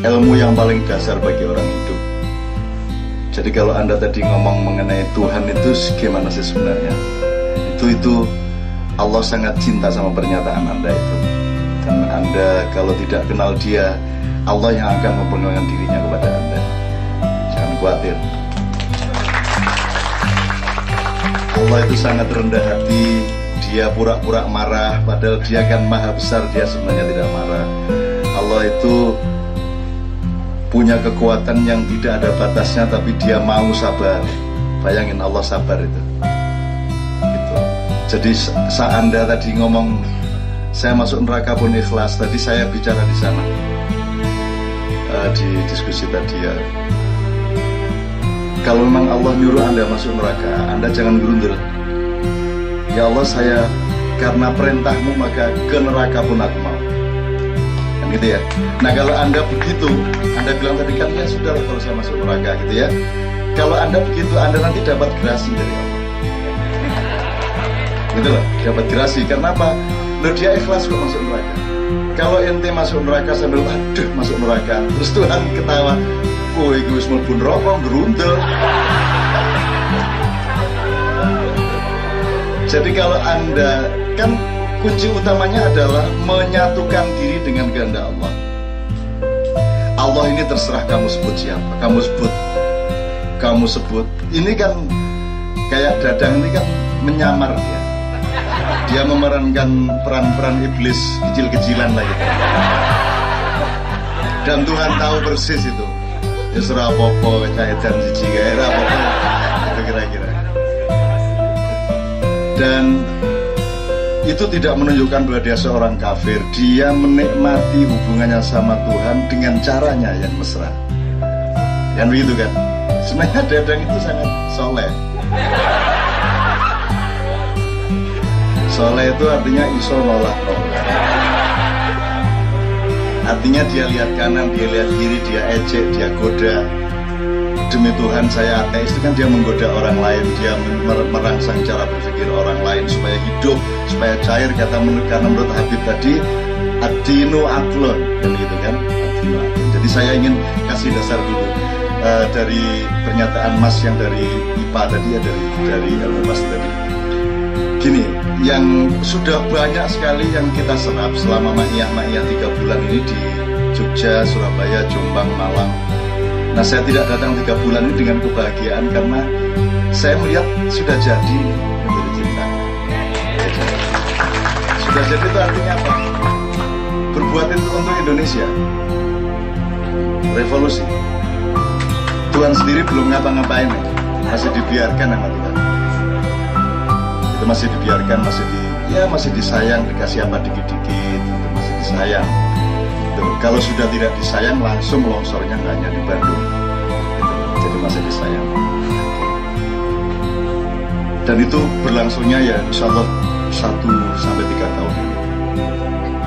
ilmu yang paling dasar bagi orang hidup. Jadi kalau Anda tadi ngomong mengenai Tuhan itu gimana sih sebenarnya? Itu Allah sangat cinta sama pernyataan Anda itu. Dan Anda kalau tidak kenal Dia, Allah yang akan memperkenalkan dirinya kepada Anda. Jangan khawatir. Allah itu sangat rendah hati. Dia pura-pura marah, padahal Dia kan maha besar. Dia sebenarnya tidak marah. Allah itu punya kekuatan yang tidak ada batasnya, tapi Dia mau sabar. Bayangin Allah sabar itu. Gitu. Jadi saat Anda tadi ngomong saya masuk neraka pun ikhlas, tadi saya bicara di sana di diskusi tadi ya. Kalau memang Allah nyuruh Anda masuk neraka, Anda jangan gerundel. Ya Allah, saya karena perintahmu maka ke neraka pun aku mau. Kan gitu ya. Nah kalau Anda begitu, Anda bilang tadi kan ya sudah kalau saya masuk neraka gitu ya. Kalau Anda begitu, Anda nanti dapat gerasi dari Allah. Gitu loh, dapat gerasi. Karena apa? Loh, Dia ikhlas kok masuk neraka. Kalau ente masuk neraka sambil aduh masuk neraka, terus Tuhan ketawa, kowe iki wis mlebu neraka gerundel. Jadi kalau Anda, kan kunci utamanya adalah menyatukan diri dengan kehendak Allah. Allah ini terserah kamu sebut siapa, kamu sebut. Ini kan kayak Dadang ini kan menyamar dia. Dia memerankan peran-peran iblis kecil-kecilan lah gitu. Dan Tuhan tahu persis itu. Ya serah apa-apa, cahitan cici gaya apa-apa. Itu kira-kira. Dan itu tidak menunjukkan bahwa dia seorang kafir. Dia menikmati hubungannya sama Tuhan dengan caranya yang mesra. Kan begitu kan? Sebenarnya Dadang itu sangat soleh. Soleh itu artinya iso nolak. Artinya dia lihat kanan, dia lihat kiri, dia ejek, dia goda. Demi Tuhan saya ateis, itu kan dia menggoda orang lain. Dia merangsang cara berpikir orang lain supaya hidup, supaya cair. Karena menurut Habib tadi, ad-dinu aklon, kan gitu kan? Ad-dinu aklon. Jadi saya ingin kasih dasar dulu dari pernyataan Mas yang dari IPA tadi ya, dari ilmu Mas tadi. Gini, yang sudah banyak sekali yang kita serap selama Ma'iyah 3 bulan ini di Jogja, Surabaya, Jombang, Malang. Nah, saya tidak datang 3 bulan ini dengan kebahagiaan karena saya melihat sudah jadi menjadi cinta. Sudah jadi itu artinya apa? Berbuat itu untuk Indonesia. Revolusi. Tuhan sendiri belum ngapa-ngapain, masih dibiarkan sama Tuhan. Itu masih dibiarkan, masih disayang, dikasih apa dikit-dikit, itu masih disayang. Kalau sudah tidak disayang, langsung longsornya nggak hanya di Bandung. Jadi masih disayang. Dan itu berlangsungnya ya insya Allah 1-3 tahun.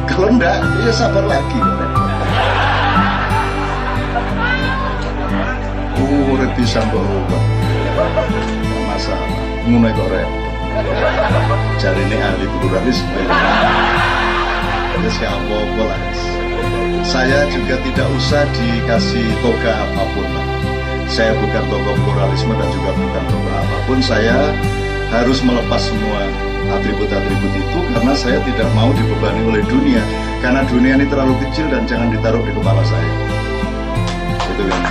Kalau enggak, ya sabar lagi. Bisa kok rubah. Nggak masalah. Mulai kok repot. Cari ini ahli pluralisme. Ya siapa lah. Saya juga tidak usah dikasih toga apapun lah. Saya bukan tokoh pluralisme dan juga bukan tokoh apapun. Saya harus melepas semua atribut-atribut itu karena saya tidak mau dibebani oleh dunia. Karena dunia ini terlalu kecil dan jangan ditaruh di kepala saya. Itu kan.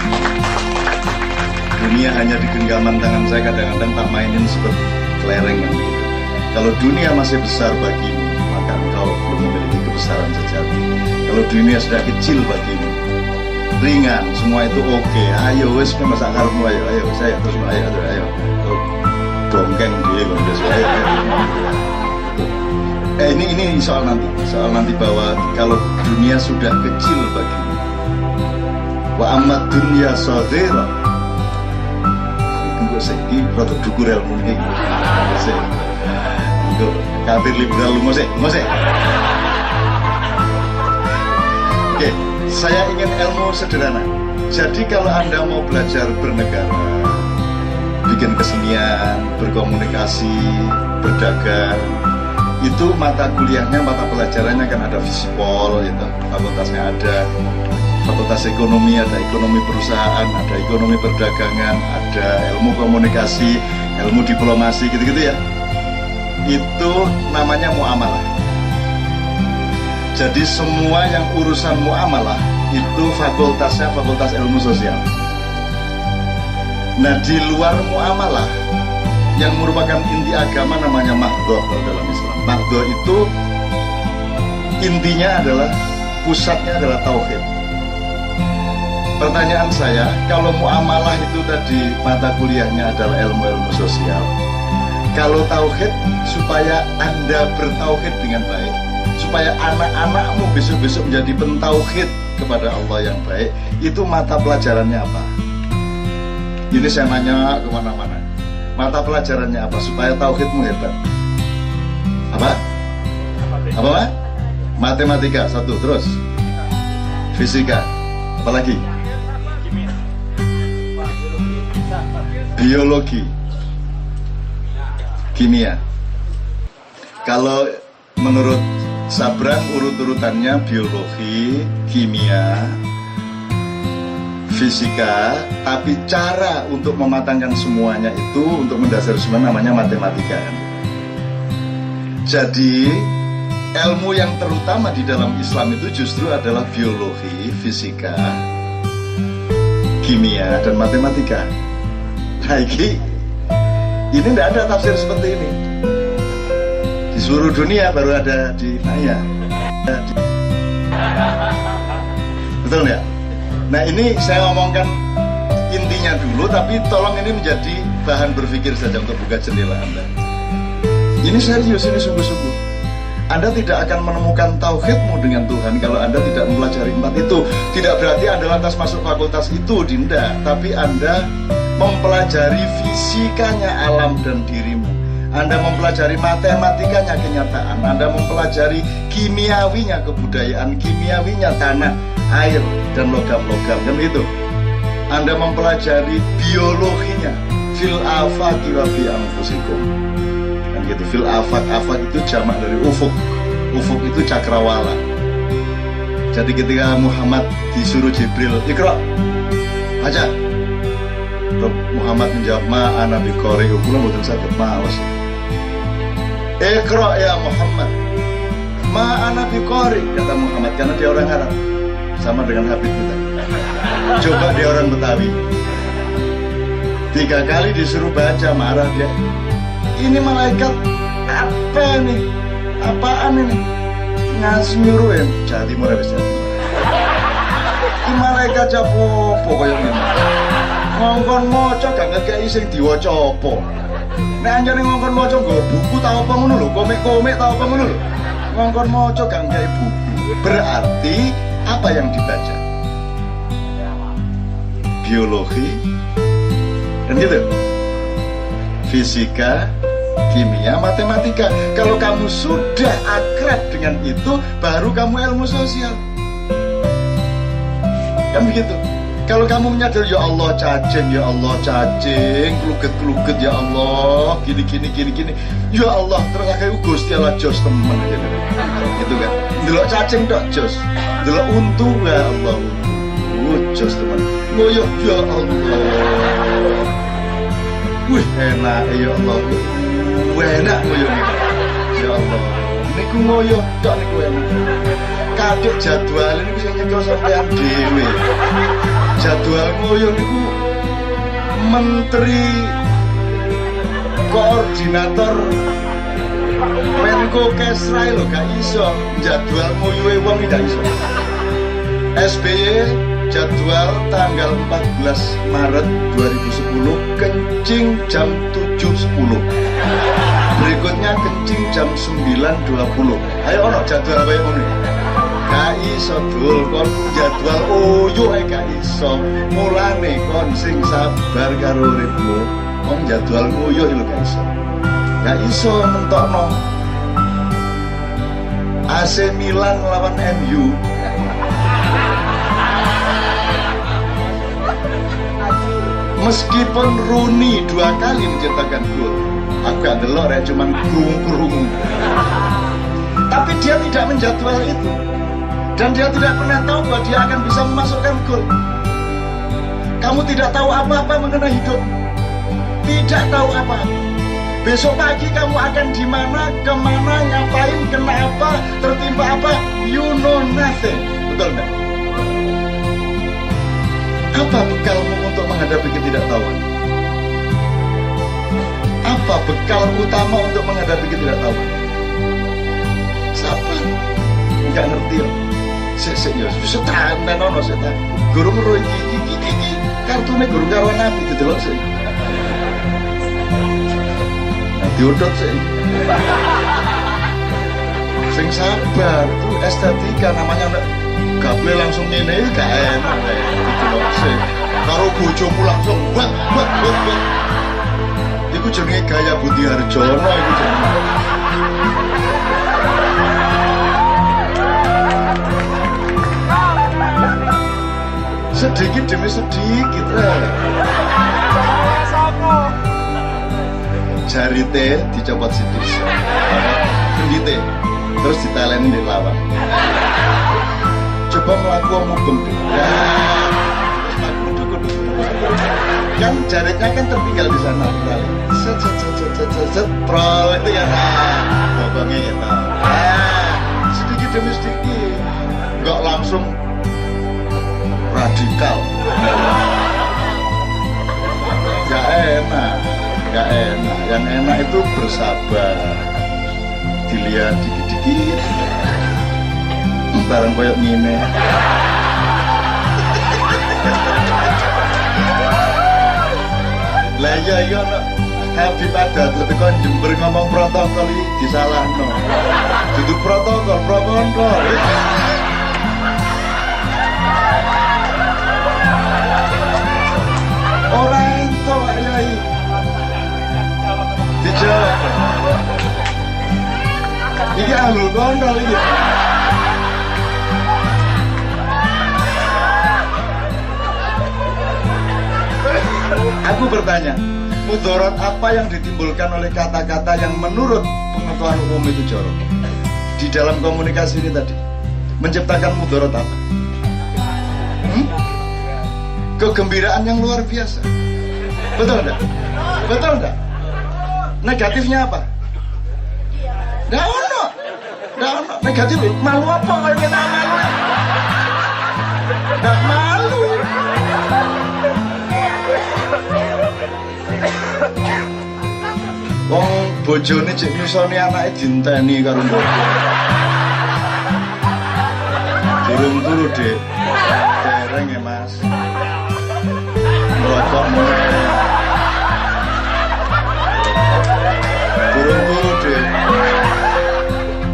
Dunia hanya di genggaman tangan saya, kadang-kadang tak mainin seperti kelereng kan begitu. Kalau dunia masih besar bagimu, maka engkau belum memiliki kebesaran sejati. Kalau dunia sudah kecil bagimu, ringan, semua itu oke. Ayo wes masa karmu, ayo saya terus ayo. Dongkeng dia ayo. Ini soal nanti bahwa kalau dunia sudah kecil bagimu, wa amad dunya saghira. Ini produk dukur ilmu ini. Untuk kafir liberal lu ngosek. Oke, saya ingin ilmu sederhana. Jadi kalau Anda mau belajar bernegara, bikin kesenian, berkomunikasi, berdagang, itu mata kuliahnya, mata pelajarannya kan ada Fispol, itu fakultasnya ada. fakultas ekonomi, ada ekonomi perusahaan, ada ekonomi perdagangan, ada ilmu komunikasi, ilmu diplomasi, gitu-gitu ya. Itu namanya muamalah. Jadi semua yang urusan muamalah itu fakultasnya fakultas ilmu sosial. Nah, di luar muamalah yang merupakan inti agama namanya mahdhah dalam Islam. Mahdhah itu intinya adalah, pusatnya adalah tauhid. Pertanyaan saya, kalau muamalah itu tadi mata kuliahnya adalah ilmu-ilmu sosial, kalau tauhid supaya Anda bertauhid dengan baik, supaya anak-anakmu besok-besok menjadi pentauhid kepada Allah yang baik, itu mata pelajarannya apa? Ini saya nanya kemana-mana. Mata pelajarannya apa supaya tauhidmu hebat? Apa? Apa, Pak? Matematika, satu. Terus? Fisika. Apalagi? Biologi. Kimia. Kalau menurut Sabran urut-urutannya biologi, kimia, fisika, tapi cara untuk mematangkan semuanya itu, untuk mendasari semua, namanya matematika. Jadi ilmu yang terutama di dalam Islam itu justru adalah biologi, fisika, kimia, dan matematika. Nah, ini tidak ada tafsir seperti ini di seluruh dunia, baru ada di Naya. Betul ya? Nah, ini saya ngomongkan intinya dulu, tapi tolong ini menjadi bahan berpikir saja untuk buka jendela Anda. Ini serius, ini sungguh-sungguh. Anda tidak akan menemukan tauhidmu dengan Tuhan kalau Anda tidak mempelajari empat itu. Tidak berarti Anda lantas masuk fakultas itu, tidak. Tapi Anda mempelajari fisikanya alam dan dirimu. Anda mempelajari matematikanya kenyataan. Anda mempelajari kimiawinya kebudayaan, kimiawinya tanah, air, dan logam-logam, kan begitu. Anda mempelajari biologinya, fil afaqi wa fi anfusikum, kan gitu. Fil afaq, afaq itu jamak dari ufuk. Ufuk itu cakrawala. Jadi ketika Muhammad disuruh Jibril, Iqra, baca, Muhammad menjawab, ma ana biqari, kula mboten saged maos. Iqra ya Muhammad, ma ana biqari, kata Muhammad, karena dia orang Arab. Sama dengan Habib kita. Coba dia orang Betawi, 3 kali disuruh baca marah dia. Ini malaikat apa nih? Apaan ini? Ngasih nyuruhin Jawa Timur habis Jawa Timur. Ini malaikat apa kaya ngene. Ngongkon maca gak ngekeki sing diwaca apa. Nek anjane ngongkon maca nggo buku ta apa ngono lho, komik-komik ta apa ngono lho. Ngongkon maca gak ngekeki buku. Berarti apa yang dibaca? Biologi, dan gitu. Fisika, kimia, matematika. Kalau kamu sudah akrab dengan itu, baru kamu ilmu sosial. Kan begitu. Kalau kamu menyadari, ya Allah cacing, ya Allah cacing, keluget-keluget, ya Allah, gini, ya Allah, terus akhirnya Gusti Allah jos temen aja. Gitu kan. Delok cacing dok jos, delok untu ya Allah, jos temen. Ngoyo ya Allah. Wih enak ya Allah. Enak ngoyo niku. Ya Allah. Niku ngoyo tok niku enak. Kadek jadwal niku sing nyekel sampean dhewe. Jadwal ngoyo niku Menteri Koordinator Menko Kesra lho gak iso jadwal ngoyoe wong gak iso. SBY jadwal tanggal 14 Maret 2010 kencing jam 7.10. Berikutnya kencing jam 9.20. Ayo ono jadwal kaya ngono. Gak iso dul kon jadwal oyo gak iso. Mulane kon sing sabar karo uripmu. Kon jadwal oyo lho gak iso. Gak iso nentokno AC Milan lawan MU. Meskipun Rooney 2 kali menciptakan gol, aku gak delok ya, cuman kurung-kurung. Tapi dia tidak menjadwal itu. Dan dia tidak pernah tahu bahwa dia akan bisa memasukkan gol. Kamu tidak tahu apa-apa mengenai hidup. Tidak tahu apa-apa. Besok pagi kamu akan di mana, kemana, ngapain, kena apa, tertimpa apa, you know nothing. Betul enggak? Apa bekalmu untuk menghadapi ketidaktahuan? Apa bekal utama untuk menghadapi ketidaktahuan? Sabar. Enggak ngerti ya. Setan nono setan. Guru meroy iki. Kartune guru karo nabi didelok sih. Diudut sih. Sing sabar itu estetika namanya. Gable langsung ngene iki gak enak didelok sih. Karo bojomu langsung buat. Iku jenenge gaya Budi Harjono iku jenenge. Sedikit demi sedikit jari teh dicopot sidik kendi teh terus ditaleni di lawang. Coba melakukan mubeng kan jaritnya kan tertinggal di sana setrol itu ya bobongnya gitu sedikit demi sedikit nggak langsung radikal. Gak enak. Yang enak itu bersabar, dilihat dikit-dikit bareng koyok ngene. Lah iya Habib ada tuh kon Jember ngomong protokol iki disalahno. Dudu protokol. Orang itu ayai dijawab ini ahlul gondol ini. Aku bertanya, mudarat apa yang ditimbulkan oleh kata-kata yang menurut pengetahuan umum itu jorok di dalam komunikasi ini tadi menciptakan mudarat apa? Kegembiraan yang luar biasa. Betul enggak? Negatifnya apa? Nggak ono. Negatif malu apa kalau kita malu? Nggak malu. Wong bojone cek nyusoni anake dinteni karo bojo. Durung turu, Dik. Dereng ya, Mas. Rokok mulai turun-turun deh.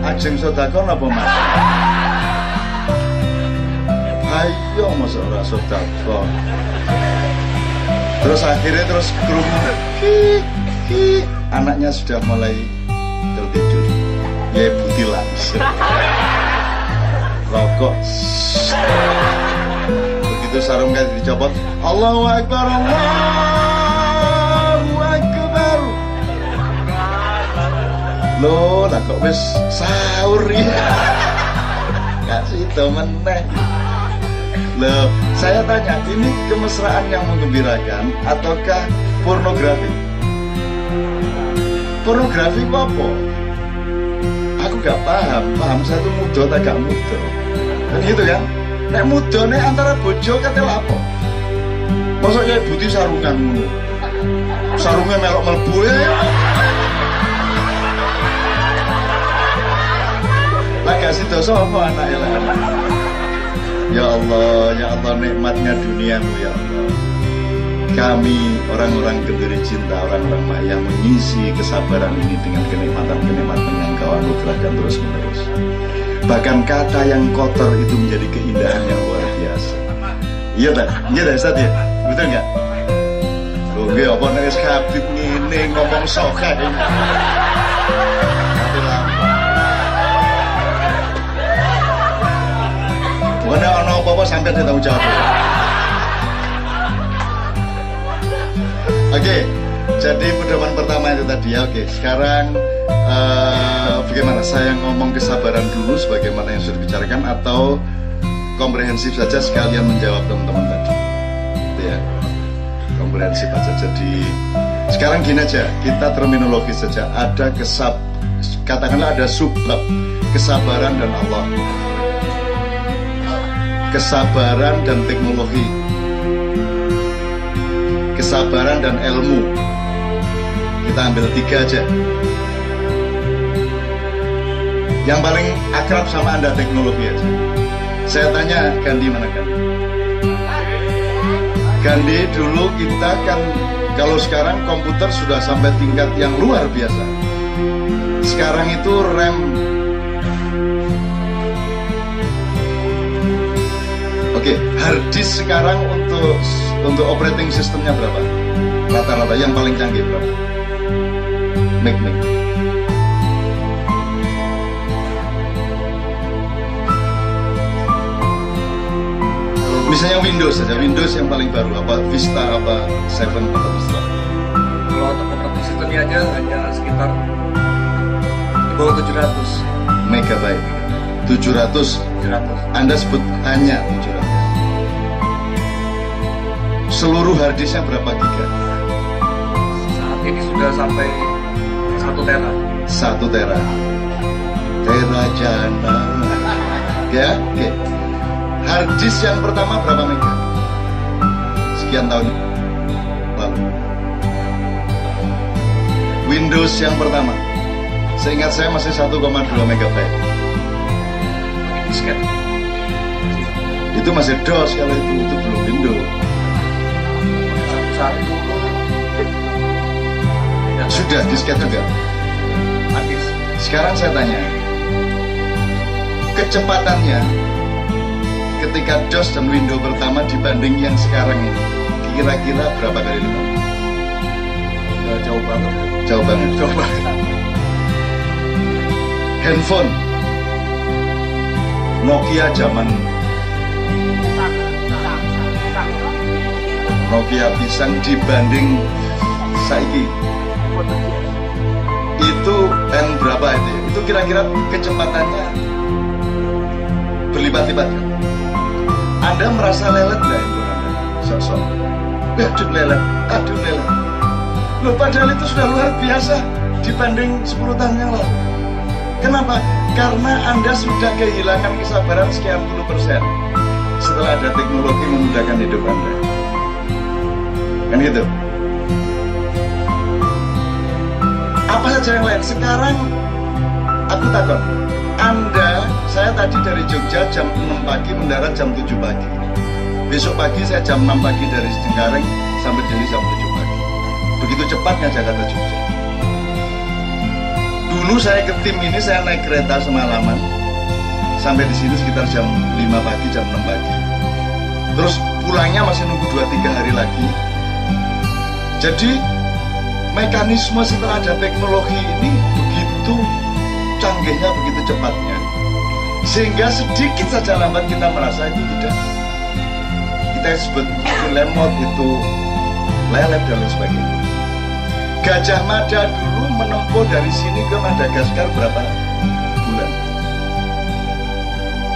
Ajeng sedekah apa Mas? Ayo masa ora sedekah. Terus akhirnya kerumun anaknya sudah mulai tertidur. Ya putih langsung. Rokok. Begitu sarungnya dicopot, Allahu Akbar, Allahu Akbar. Loh, lah kok wis sahur ya? Gak situ meneh. Loh, saya tanya, ini kemesraan yang menggembirakan ataukah pornografi? Pornografi apa? Aku gak paham saya tuh muda atau gak muda. Kan gitu kan? Nek mudane antara bojo kate lapo. Maksudnya buti sarungan. Sarungnya melok mlebu ya. Lah kasih dosa apa anake lah. Ya Allah nikmatnya duniamu ya Allah. Kami orang-orang genderi cinta, orang-orang maya mengisi kesabaran ini dengan kenikmatan-kenikmatan yang kau anugerahkan terus-menerus. Bahkan kata yang kotor itu menjadi keindahan yang luar biasa. Iya tak? Ustaz ya? Betul nggak? Loh, gue apa nangis Habib ngene ngomong soka ini. Bukannya ono apa-apa sampai dia tahu jawab. Oke, Jadi pedoman pertama itu tadi ya. Oke, sekarang bagaimana saya ngomong kesabaran dulu sebagaimana yang sudah dibicarakan, atau komprehensif saja sekalian menjawab teman-teman tadi? Ya, komprehensif aja. Jadi sekarang gini aja, kita terminologis saja. Ada katakanlah ada subbab kesabaran dan Allah, kesabaran dan teknologi, kesabaran dan ilmu. Kita ambil 3 aja. Yang paling akrab sama Anda teknologi aja. Saya tanya Gandhi, mana Gandhi? Gandhi dulu kita kan, kalau sekarang komputer sudah sampai tingkat yang luar biasa. Sekarang itu RAM hard disk sekarang untuk operating sistemnya berapa? Rata-rata yang paling canggih berapa? Mac. Misalnya Windows saja, Windows yang paling baru apa? Vista apa? 7 atau Vista? Kalau untuk operating sistemnya aja hanya sekitar di bawah 700 megabyte. 700. Anda sebut hanya 700. Seluruh harddisknya berapa giga? Saat ini sudah sampai 1 tera. 1 tera. Tera jana. Ya, oke. Harddisk yang pertama berapa mega? Sekian tahun lalu. Windows yang pertama, seingat saya masih 1,2 megabyte. Disket. Itu masih DOS kalau itu belum Windows. Saat itu sudah disket juga. habis. Sekarang saya tanya, kecepatannya ketika DOS dan Windows pertama dibanding yang sekarang ini, kira-kira berapa kali lipat? Jauh banget. Jauh banget. Handphone Nokia zaman Nokia pisang dibanding saiki itu berapa itu? Itu kira-kira kecepatannya berlipat-lipat. Anda merasa lelet nggak itu Anda? Sok-sok. Aduh lelet. Loh, padahal itu sudah luar biasa dibanding 10 tahun yang lalu. Kenapa? Karena Anda sudah kehilangan kesabaran sekian puluh persen setelah ada teknologi memudahkan hidup Anda. Kan gitu. Apa saja yang lain? Sekarang aku takut. Saya tadi dari Jogja jam 6 pagi mendarat jam 7 pagi. Besok pagi saya jam 6 pagi dari Cengkareng sampai Jeli jam 7 pagi. Begitu cepatnya Jakarta Jogja. Dulu saya ke tim ini, saya naik kereta semalaman sampai di sini sekitar jam 5 pagi, jam 6 pagi. Terus pulangnya masih nunggu 2-3 hari lagi. Jadi mekanisme setelah ada teknologi ini begitu canggihnya, begitu cepatnya, sehingga sedikit saja lambat kita merasa itu tidak. Kita sebut itu lemot, itu lelet dan lain sebagainya. Gajah Mada dulu menempuh dari sini ke Madagaskar berapa bulan?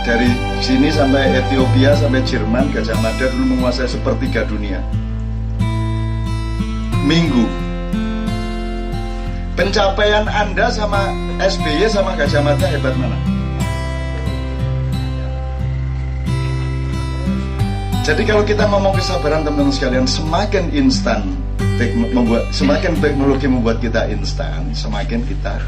Dari sini sampai Ethiopia, sampai Jerman, Gajah Mada dulu menguasai sepertiga dunia. Minggu. Pencapaian Anda sama SBY sama Gajah Mada hebat mana? Jadi kalau kita ngomong kesabaran teman-teman sekalian, semakin instan semakin teknologi membuat kita instan, semakin kita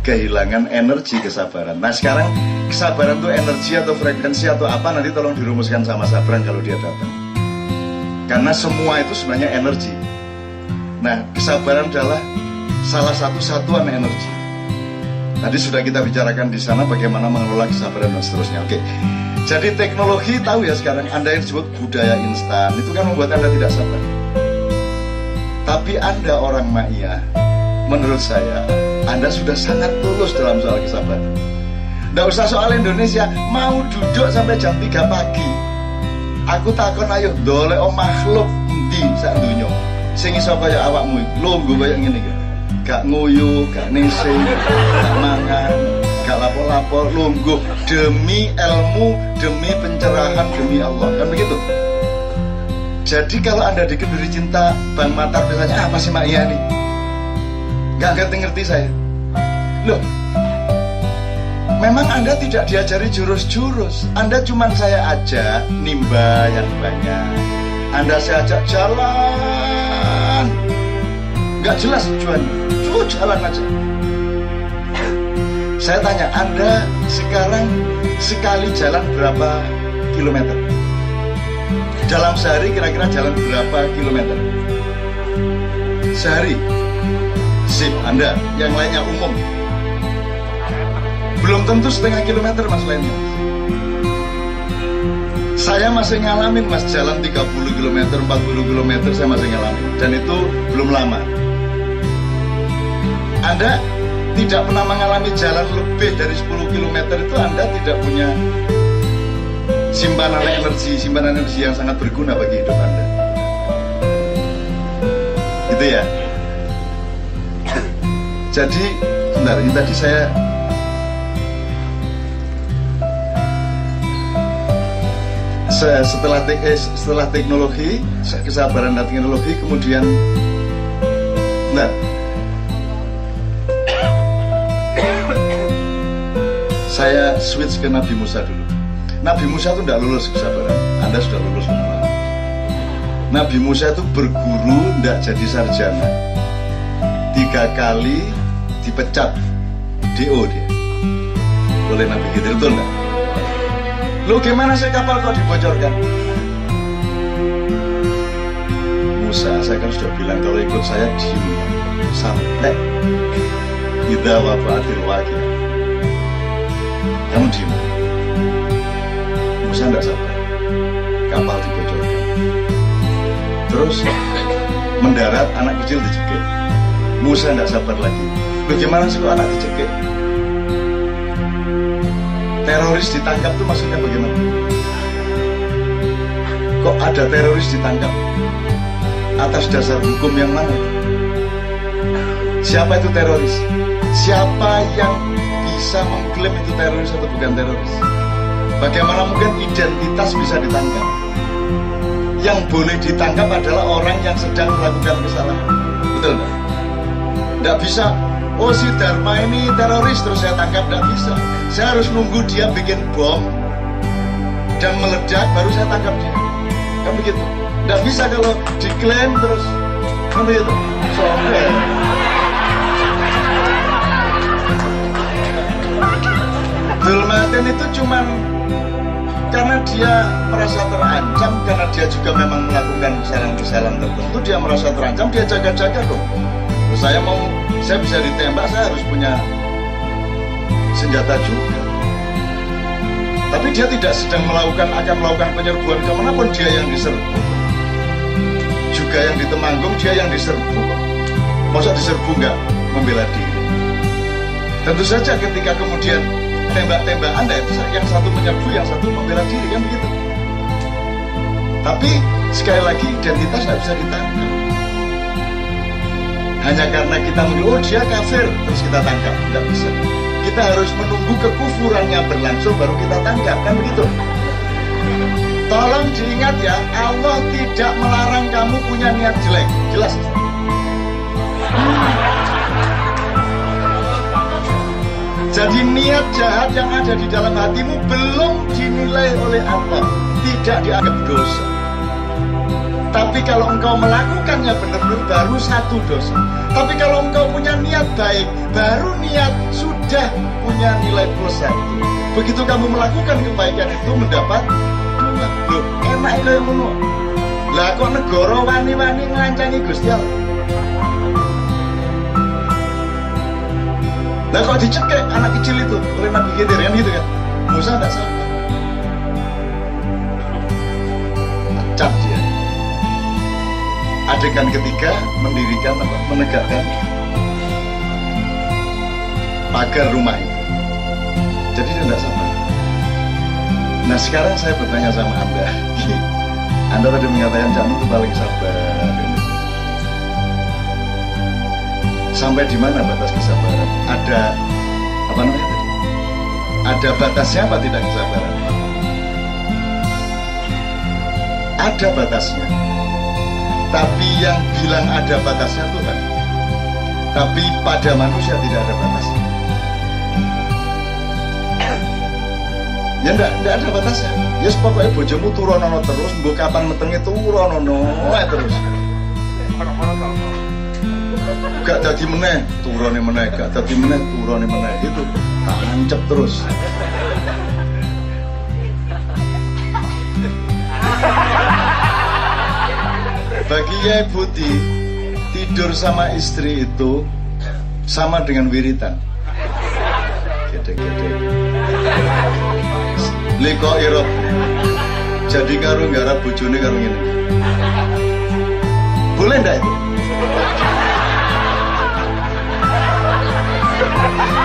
kehilangan energi kesabaran. Nah sekarang kesabaran itu energi atau frekuensi atau apa, nanti tolong dirumuskan sama Sabran kalau dia datang. Karena semua itu sebenarnya energi. Nah kesabaran adalah salah satu satuan energi. Tadi sudah kita bicarakan di sana bagaimana mengelola kesabaran dan seterusnya. Oke. Jadi teknologi tahu ya sekarang Anda yang disebut budaya instan itu kan membuat Anda tidak sabar. Tapi Anda orang Ma'iyah, menurut saya Anda sudah sangat tulus dalam soal kesabaran. Nggak usah soal Indonesia, mau duduk sampai jam 3 pagi. Aku takon ayo dole makhluk di sak dunya. sing iso kaya awakmu lungguh kaya ngene iki. Gak nguyu, gak nese, gak mangan, gak lapo-lapo, lungguh demi ilmu, demi pencerahan, demi Allah. Kan begitu? Jadi kalau Anda dikenduri cinta Bang Matar misalnya, apa sih Mak Iya nih? Gak ngerti saya. Loh, memang Anda tidak diajari jurus-jurus. Anda cuma saya ajak nimba yang banyak. Anda saya ajak jalan. Gak jelas tujuannya. Cuma jalan aja. Saya tanya, Anda sekarang sekali jalan berapa kilometer? Dalam sehari kira-kira jalan berapa kilometer? Sehari? Sip, Anda. Yang lainnya umum. Belum tentu setengah kilometer mas lainnya. Saya masih ngalamin mas, jalan 30 km, 40 km saya masih ngalamin. Dan itu belum lama. Anda tidak pernah mengalami jalan lebih dari 10 km itu Anda tidak punya simpanan energi yang sangat berguna bagi hidup Anda. Gitu ya. Jadi, bentar, ini tadi saya setelah teknologi, kesabaran dan teknologi, kemudian bentar. Saya switch ke Nabi Musa dulu. Nabi Musa itu tidak lulus kesabaran. Anda sudah lulus benar. Nabi Musa itu berguru tidak jadi sarjana. 3 kali dipecat DO dia oleh Nabi Khidir, betul nggak? Lo gimana sih kapal kok dibocorkan? Musa, saya kan sudah bilang kalau ikut saya diem sampai idza waqa'atil waqi'ah. Kamu diem. Musa tidak sabar, kapal dibocorkan. Terus mendarat, anak kecil dicekik. Musa tidak sabar lagi. Bagaimana sih kok anak dicekik? Teroris ditangkap itu maksudnya bagaimana? Kok ada teroris ditangkap? Atas dasar hukum yang mana? Siapa itu teroris? Siapa yang bisa mengklaim itu teroris atau bukan teroris? Bagaimana mungkin identitas bisa ditangkap? Yang boleh ditangkap adalah orang yang sedang melakukan kesalahan. Betul nggak? Nggak bisa, oh si Dharma ini teroris terus saya tangkap, nggak bisa. Saya harus nunggu dia bikin bom dan meledak baru saya tangkap dia. Kan begitu? Nggak bisa kalau diklaim terus. Kan begitu? Soalnya Zulmatin itu cuman karena dia merasa terancam, karena dia juga memang melakukan kesalahan-kesalahan tertentu, dia merasa terancam, dia jaga-jaga dong. Saya bisa ditembak, saya harus punya senjata juga. Tapi dia tidak sedang akan melakukan penyerbuan kemanapun, dia yang diserbu. Juga yang di Temanggung, dia yang diserbu. Masa diserbu nggak membela diri? Tentu saja ketika kemudian tembak-tembakan, yang satu menyerbu, yang satu membela diri, kan begitu. Tapi sekali lagi identitas nggak bisa ditangkap. Hanya karena kita mengira, oh dia kafir, terus kita tangkap. Tidak bisa. Kita harus menunggu kekufurannya berlangsung, baru kita tangkap. Kan begitu? Tolong diingat ya, Allah tidak melarang kamu punya niat jelek. Jelas? Jadi niat jahat yang ada di dalam hatimu belum dinilai oleh Allah. Tidak dianggap dosa. Tapi kalau engkau melakukannya benar-benar baru satu dosa. Tapi kalau engkau punya niat baik, baru niat sudah punya nilai plus 1. Begitu kamu melakukan kebaikan itu mendapat 2. Loh, enak itu yang ngono. Lah kok negara wani-wani ngelancangi Gusti Allah. Lah kok dicekek anak kecil itu oleh Nabi Khidir kan gitu kan? Musa tidak sabar. Pecat dia. Adegan ketiga menegakkan pagar rumah itu. Jadi dia tidak sabar. Nah sekarang saya bertanya sama Anda. Anda tadi mengatakan Cak Nun itu paling sabar. Sampai di mana batas kesabaran? Ada apa namanya tadi? Ada batasnya apa tidak kesabaran? Ada batasnya. Tapi yang bilang ada batasnya Tuhan. Tapi pada manusia tidak ada batasnya. Ya enggak ada batasnya. Ya pokoknya bojomu turonono terus, mbok kapan metenge turonono terus. Gak dadi meneh, turone meneh, gak dadi meneh, turone meneh. Itu tancep terus. Bagi Yai Buti, tidur sama istri itu sama dengan wiritan. Gede-gede. Liko irop. Jadi karo garap bojone karo ngene. Boleh ndak itu?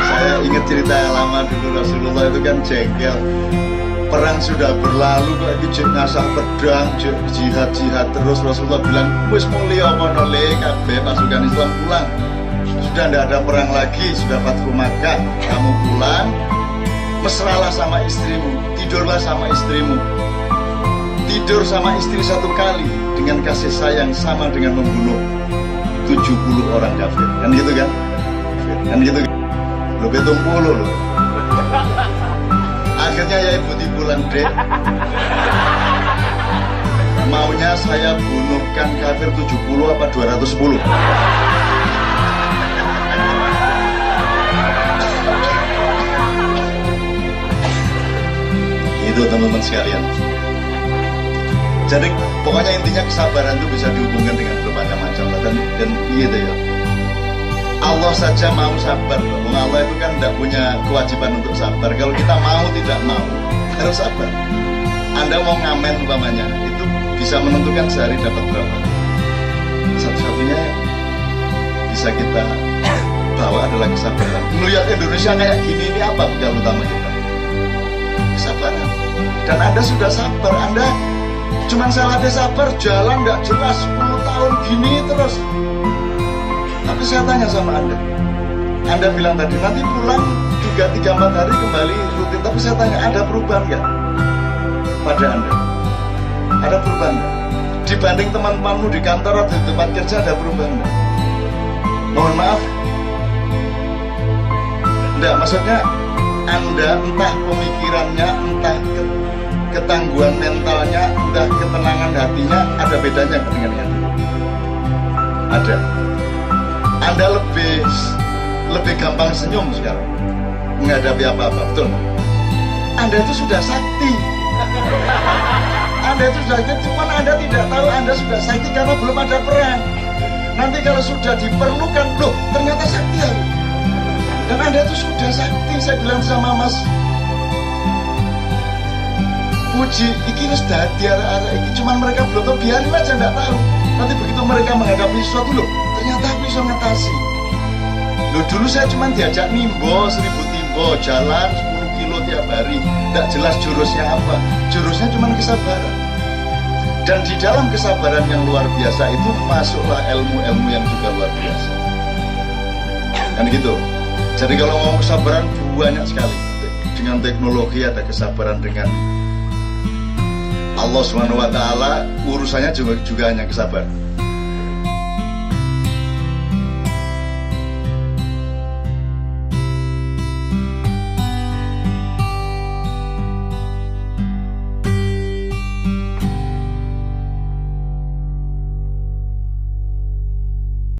Saya ingat cerita yang lama dulu, Rasulullah itu kan jengkel. Perang sudah berlalu kok iki ngasah pedang, jihad terus. Rasulullah bilang, "Wis mulya kono le, kabeh pasukan Islam pulang. Sudah tidak ada perang lagi, sudah Fathu Makkah. Kamu pulang, mesralah sama istrimu, tidurlah sama istrimu. Tidur sama istri satu kali dengan kasih sayang sama dengan membunuh 70 orang kafir." Kan gitu kan? Kan gitu kan? Lo betung puluh lo. Akhirnya Yai Buti pulang, Dek. Maunya saya bunuhkan kafir 70 apa 210. Itu teman-teman sekalian. Jadi pokoknya intinya kesabaran itu bisa dihubungkan dengan bermacam-macam dan iya deh ya. Allah saja mau sabar. Allah itu kan tidak punya kewajiban untuk sabar. Kalau kita mau tidak mau harus sabar. Anda mau ngamen umpamanya, itu bisa menentukan sehari dapat berapa. Satu-satunya bisa kita bawa adalah kesabaran. Melihat Indonesia kayak gini, ini apa bekal utama kita? Kesabaran. Dan Anda sudah sabar. Anda cuman salahnya sabar, jalan nggak jelas 10 tahun gini terus. Tapi saya tanya sama Anda bilang tadi nanti pulang juga 3-4 hari kembali rutin. Tapi saya tanya, ada perubahan nggak pada Anda? Ada perubahan nggak? Dibanding teman-temanmu di kantor atau di tempat kerja, ada perubahan nggak? Mohon maaf, enggak, maksudnya Anda entah pemikirannya, entah ketangguhan mentalnya, entah ketenangan hatinya, ada bedanya dengan Anda? Ada. Anda lebih gampang senyum sekarang menghadapi apa-apa, betul? Anda itu sudah sakti. Anda itu sudah sakti, cuman Anda tidak tahu Anda sudah sakti karena belum ada perang. Nanti kalau sudah diperlukan, loh ternyata sakti ya. Dan Anda itu sudah sakti. Saya bilang sama Mas Puji, iki wis dadi arek-arek iki, cuman mereka belum tahu, biarin aja, enggak tahu. Nanti begitu mereka menghadapi sesuatu, loh ternyata aku bisa ngatasi. Loh dulu saya cuma diajak nimbo 1000 timbo, jalan 10 kilo tiap hari, tidak jelas jurusnya apa. Jurusnya cuma kesabaran. Dan di dalam kesabaran yang luar biasa itu masuklah ilmu-ilmu yang juga luar biasa. Kan gitu. Jadi kalau mau kesabaran banyak sekali. Dengan teknologi ada kesabaran, dengan Allah SWT urusannya juga hanya kesabaran.